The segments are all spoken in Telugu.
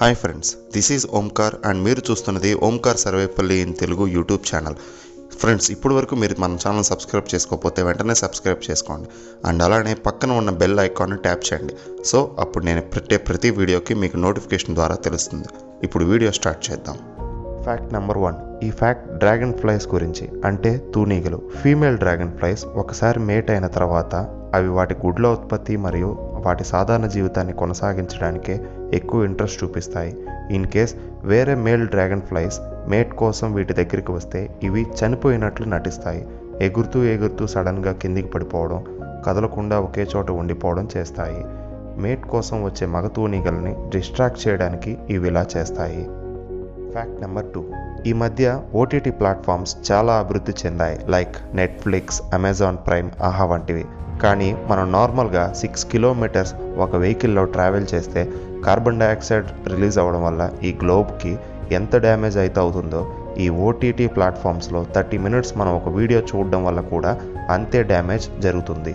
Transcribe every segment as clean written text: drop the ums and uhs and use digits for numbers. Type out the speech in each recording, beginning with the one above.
Hi friends, this is Omkar and మీరు చూస్తున్నది Omkar Sarvepalli in Telugu YouTube channel. Friends, ఇప్పటి వరకు మీరు మన ఛానల్ సబ్స్క్రైబ్ చేసుకోకపోతే వెంటనే సబ్స్క్రైబ్ చేసుకోండి అండ్ అలానే పక్కన ఉన్న బెల్ ఐకాన్ని ట్యాప్ చేయండి. సో అప్పుడు నేను పెట్టే ప్రతి వీడియోకి మీకు నోటిఫికేషన్ ద్వారా తెలుస్తుంది. ఇప్పుడు వీడియో స్టార్ట్ చేద్దాం. Fact number 1. ఈ ఫ్యాక్ట్ డ్రాగన్ ఫ్లైస్ గురించి, అంటే తూనీగలు. ఫీమేల్ డ్రాగన్ ఫ్లైస్ ఒకసారి మేట్ అయిన తర్వాత అవి వాటి గుడ్ల ఉత్పత్తి మరియు వాటి సాధారణ జీవితాన్ని కొనసాగించడానికే ఎక్కువ ఇంట్రెస్ట్ చూపిస్తాయి. ఇన్ కేస్ వేరే మేల్ డ్రాగన్ ఫ్లైస్ మేట్ కోసం వీటి దగ్గరికి వస్తే ఇవి చనిపోయినట్లు నటిస్తాయి. ఎగురుతూ సడన్గా కిందికి పడిపోవడం, కదలకుండా ఒకే చోట ఉండిపోవడం చేస్తాయి. మేట్ కోసం వచ్చే మగ తూనీగల్ని డిస్ట్రాక్ట్ చేయడానికి ఇవి ఇలా చేస్తాయి. Fact number 2. ఈ మధ్య ఓటీటీ ప్లాట్ఫామ్స్ చాలా అభివృద్ధి చెందాయి, లైక్ నెట్ఫ్లిక్స్, అమెజాన్ ప్రైమ్, ఆహా వంటివి. కానీ మనం నార్మల్గా 6 కిలోమీటర్స్ ఒక వెహికల్లో ట్రావెల్ చేస్తే కార్బన్ డైఆక్సైడ్ రిలీజ్ అవ్వడం వల్ల ఈ గ్లోబ్కి ఎంత డ్యామేజ్ అయితే అవుతుందో, ఈ ఓటీటీ ప్లాట్ఫామ్స్లో 30 మినిట్స్ మనం ఒక వీడియో చూడడం వల్ల కూడా అంతే డ్యామేజ్ జరుగుతుంది.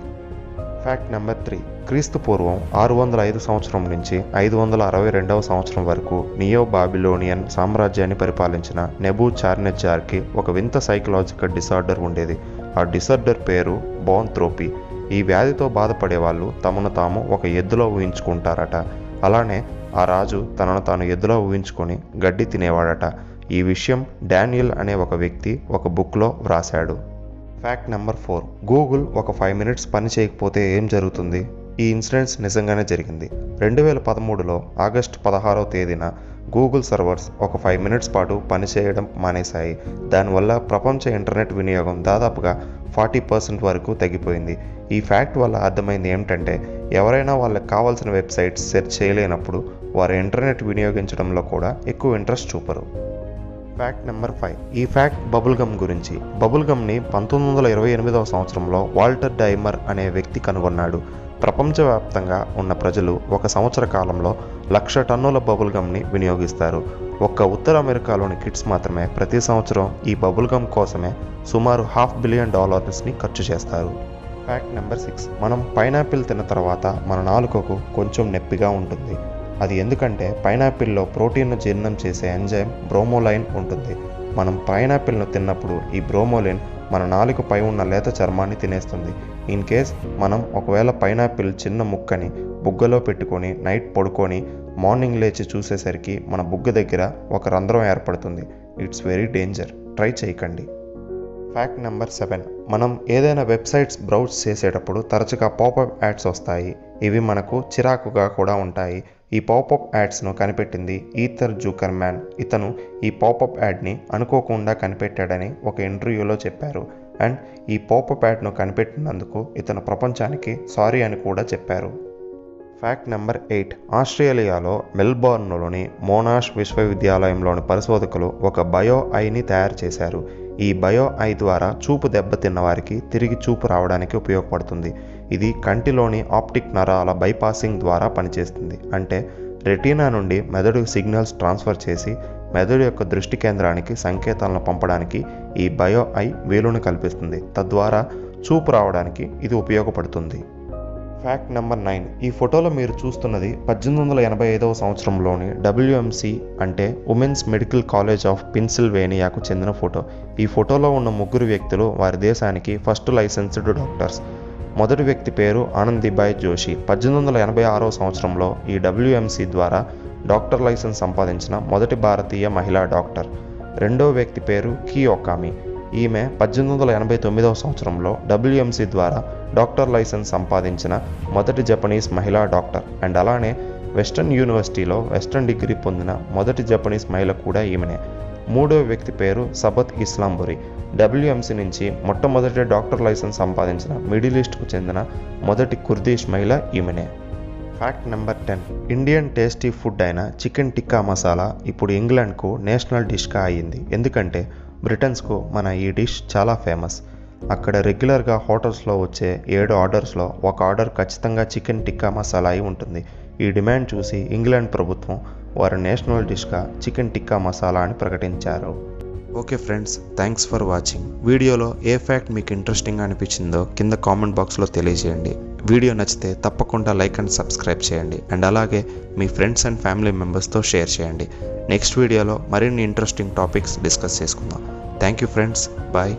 Fact number 3. క్రీస్తు పూర్వం 605 సంవత్సరం నుంచి 562 సంవత్సరం వరకు నియో బాబిలోనియన్ సామ్రాజ్యాన్ని పరిపాలించిన నెబుచాడ్నెజార్కి ఒక వింత సైకలాజికల్ డిసార్డర్ ఉండేది. ఆ డిసార్డర్ పేరు బోన్త్రోపీ. ఈ వ్యాధితో బాధపడే వాళ్ళు తమను తాము ఒక ఎద్దులో ఊహించుకుంటారట. అలానే ఆ రాజు తనను తాను ఎద్దులో ఊహించుకొని గడ్డి తినేవాడట. ఈ విషయం డానియల్ అనే ఒక వ్యక్తి ఒక బుక్లో వ్రాశాడు. Fact number 4. గూగుల్ ఒక 5 మినిట్స్ పని చేయకపోతే ఏం జరుగుతుంది? ఈ ఇన్సిడెంట్స్ నిజంగానే జరిగింది. 2013లో ఆగస్టు 16వ తేదీన గూగుల్ సర్వర్స్ ఒక 5 మినిట్స్ పాటు పనిచేయడం మానేశాయి. దానివల్ల ప్రపంచ ఇంటర్నెట్ వినియోగం దాదాపుగా 40% వరకు తగ్గిపోయింది. ఈ ఫ్యాక్ట్ వల్ల అర్థమైంది ఏమిటంటే, ఎవరైనా వాళ్ళకి కావాల్సిన వెబ్సైట్స్ సెర్చ్ చేయలేనప్పుడు వారు ఇంటర్నెట్ వినియోగించడంలో కూడా ఎక్కువ ఇంట్రెస్ట్ చూపరు. Fact number 5. ఈ ఫ్యాక్ట్ బబుల్ గమ్ గురించి. బబుల్ గమ్ని 1928వ సంవత్సరంలో వాల్టర్ డైమర్ అనే వ్యక్తి కనుగొన్నాడు. ప్రపంచవ్యాప్తంగా ఉన్న ప్రజలు ఒక సంవత్సర కాలంలో 1,00,000 టన్నుల బబుల్ గమ్ని వినియోగిస్తారు. ఒక్క ఉత్తర అమెరికాలోని కిడ్స్ మాత్రమే ప్రతి సంవత్సరం ఈ బబుల్ గమ్ కోసమే సుమారు $500 బిలియన్ ఖర్చు చేస్తారు. Fact number 6. మనం పైనాపిల్ తిన్న తర్వాత మన నాలుకకు కొంచెం నొప్పిగా ఉంటుంది. అది ఎందుకంటే పైనాపిల్లో ప్రోటీన్ను జీర్ణం చేసే ఎంజైమ్ బ్రోమోలైన్ ఉంటుంది. మనం పైనాపిల్ను తిన్నప్పుడు ఈ బ్రోమోలైన్ మన నాలుకపై ఉన్న లేత చర్మాన్ని తినేస్తుంది. ఇన్ కేస్ మనం ఒకవేళ పైనాపిల్ చిన్న ముక్కని బుగ్గలో పెట్టుకొని నైట్ పడుకొని మార్నింగ్ లేచి చూసేసరికి మన బుగ్గ దగ్గర ఒక రంధ్రం ఏర్పడుతుంది. ఇట్స్ వెరీ డేంజర్, ట్రై చేయకండి. Fact number 7. మనం ఏదైనా వెబ్సైట్స్ బ్రౌజ్ చేసేటప్పుడు తరచుగా పాపప్ యాడ్స్ వస్తాయి. ఇవి మనకు చిరాకుగా కూడా ఉంటాయి. ఈ పాపప్ యాడ్స్ను కనిపెట్టింది ఈథర్ జూకర్మ్యాన్. ఇతను ఈ పాపప్ యాడ్ని అనుకోకుండా కనిపెట్టాడని ఒక ఇంటర్వ్యూలో చెప్పారు. అండ్ ఈ పాపప్ యాడ్ను కనిపెట్టినందుకు ఇతను ప్రపంచానికి సారీ అని కూడా చెప్పారు. Fact number 8. ఆస్ట్రేలియాలో మెల్బోర్న్లోని మోనాష్ విశ్వవిద్యాలయంలోని పరిశోధకులు ఒక బయో ఐని తయారు చేశారు. ఈ బయో ఐ ద్వారా చూపు దెబ్బతిన్న వారికి తిరిగి చూపు రావడానికి ఉపయోగపడుతుంది. ఇది కంటిలోని ఆప్టిక్ నరాల బైపాసింగ్ ద్వారా పనిచేస్తుంది. అంటే రెటీనా నుండి మెదడుకు సిగ్నల్స్ ట్రాన్స్ఫర్ చేసి మెదడు యొక్క దృష్టి కేంద్రానికి సంకేతాలను పంపడానికి ఈ బయో ఐ వీలును కల్పిస్తుంది. తద్వారా చూపు రావడానికి ఇది ఉపయోగపడుతుంది. Fact number 9. ఈ ఫోటోలో మీరు చూస్తున్నది 1885వ సంవత్సరంలోని WMC అంటే ఉమెన్స్ మెడికల్ కాలేజ్ ఆఫ్ పెన్సిల్వేనియాకు చెందిన ఫోటో. ఈ ఫోటోలో ఉన్న ముగ్గురు వ్యక్తులు వారి దేశానికి ఫస్ట్ లైసెన్స్డ్ డాక్టర్స్. మొదటి వ్యక్తి పేరు ఆనందీబాయ్ జోషి. 1886వ సంవత్సరంలో ఈ WMC ద్వారా డాక్టర్ లైసెన్స్ సంపాదించిన మొదటి భారతీయ మహిళా డాక్టర్. రెండో వ్యక్తి పేరు కియోకామి. ఈమె 1889వ సంవత్సరంలో WMC ద్వారా డాక్టర్ లైసెన్స్ సంపాదించిన మొదటి జపనీస్ మహిళా డాక్టర్. అండ్ అలానే వెస్టర్న్ యూనివర్సిటీలో వెస్టర్న్ డిగ్రీ పొందిన మొదటి జపనీస్ మహిళ కూడా ఈమెనే. మూడో వ్యక్తి పేరు సబత్ ఇస్లాంబురి. WMC నుంచి మొట్టమొదటి డాక్టర్ లైసెన్స్ సంపాదించిన మిడిల్ ఈస్ట్కు చెందిన మొదటి కుర్దిష్ మహిళ ఈమెనే. Fact number 10. Indian tasty food అయిన చికెన్ టిక్కా మసాలా ఇప్పుడు ఇంగ్లాండ్కు నేషనల్ డిష్గా అయ్యింది. ఎందుకంటే బ్రిటన్స్కు మన ఈ డిష్ చాలా ఫేమస్. అక్కడ రెగ్యులర్గా హోటల్స్లో వచ్చే 7 ఆర్డర్స్లో ఒక ఆర్డర్ ఖచ్చితంగా చికెన్ టిక్కా మసాలా అయి ఉంటుంది. ఈ డిమాండ్ చూసి ఇంగ్లాండ్ ప్రభుత్వం వారి నేషనల్ డిష్గా చికెన్ టిక్కా మసాలా అని ప్రకటించారు. Okay friends, thanks for watching. వీడియోలో ఏ ఫ్యాక్ట్ మీకు ఇంట్రెస్టింగ్ అనిపించిందో కింద కామెంట్ బాక్స్లో తెలియజేయండి. వీడియో నచ్చితే తప్పకుండా లైక్ అండ్ సబ్స్క్రైబ్ చేయండి. అండ్ అలాగే మీ ఫ్రెండ్స్ అండ్ ఫ్యామిలీ మెంబర్స్తో షేర్ చేయండి. నెక్స్ట్ వీడియోలో మరిన్ని ఇంట్రెస్టింగ్ టాపిక్స్ డిస్కస్ చేసుకుందాం. Thank you friends, bye.